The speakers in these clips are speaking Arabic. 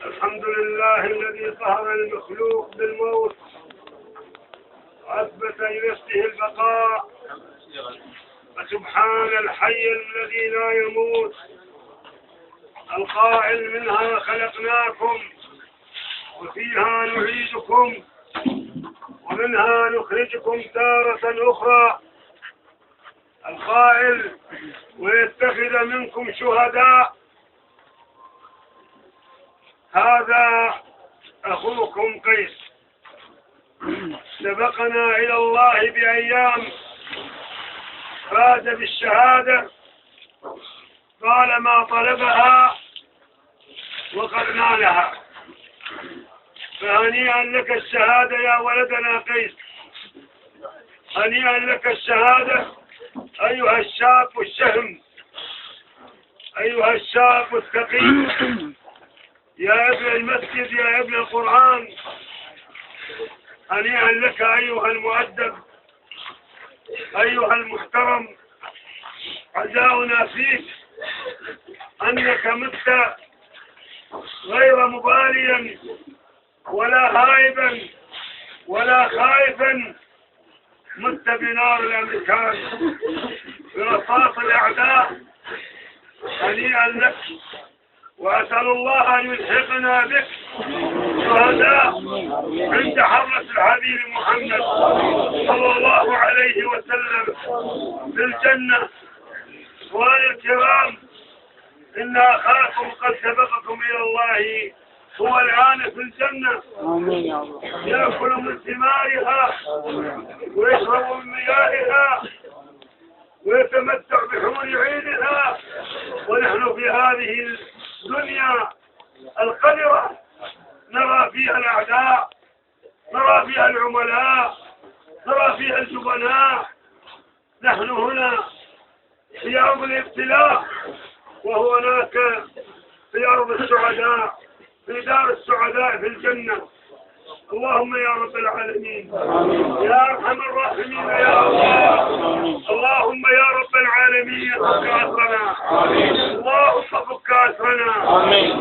الحمد لله الذي قهر المخلوق بالموت وأثبت لنفسه البقاء، فسبحان الحي الذي لا يموت القائل منها خلقناكم وفيها نعيدكم ومنها نخرجكم تارة أخرى، القائل ويتخذ منكم شهداء. هذا أخوكم قيس سبقنا إلى الله بأيام، فاز بالشهادة طالما طلبها وقد نالها، فهنيئا لك الشهادة يا ولدنا قيس، هنيئا لك الشهادة أيها الشاب الشهم، أيها الشاب التقي، يا ابن المسجد، يا ابن القرآن، هنيئا لك أيها المؤدب، أيها المحترم. عزاؤنا فيك أنك مت غير مباليا ولا هائبا ولا خائفا، مت بنار الأمريكان برصاص الأعداء. هنيئا لك، وأسأل الله أن يلحقنا بك شهداء عند حضرة الحبيب محمد صلى الله عليه وسلم في الجنة. إخواني الكرام، إن أخاكم قد سبقكم إلى الله، هو الآن في الجنة يأكل من ثمارها ويشرب من مياهها ويتمتع بحور عينها، ونحن في هذه الدنيا القذرة نرى فيها الأعداء، نرى فيها العملاء، نرى فيها الجبناء. نحن هنا في أرض الابتلاء، وهناك في أرض السعداء، في دار السعداء في الجنة. اللهم يا رب العالمين، يا أرحم الراحمين يا الله، اللهم يا رب العالمين فك أسرنا، اللهم فك أسرنا،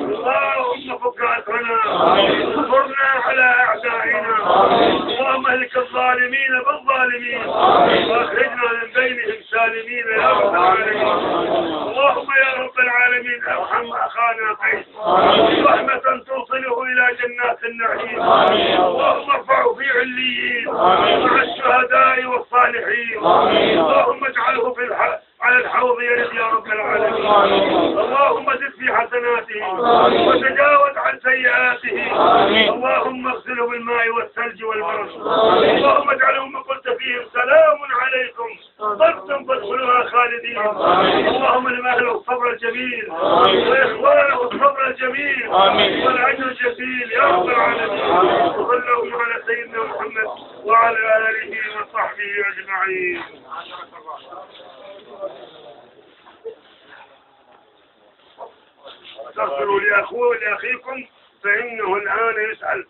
اللهم فك أسرنا، انصرنا على أعدائنا، اللهم اهلك الظالمين بالظالمين وأخرجنا من بينهم سالمين يا رب العالمين. اللهم يا رب العالمين ارحم أخانا قيس رحمة توصله إلى جنات النعيم، اللهم ارفعه في عليين مع الشهداء والصالحين، اللهم اجعله على الحوض يرد يا رب العالمين. اللهم زد في حسناته وتجاوز عن سيئاته، اللهم اغسله بالماء والثلج والبرد، اللهم اجعلهم قلت فيهم سلام عليكم طبتم فادخلوها خالدين. اللهم لمن اهله الصبر الجميل واخوانه الصبر الجميل والاجر الجزيل يا رب العالمين. وصلى اللهم على سيدنا محمد وعلى اله وصحبه اجمعين. استغفروا لأخيكم فإنه الآن يسأل.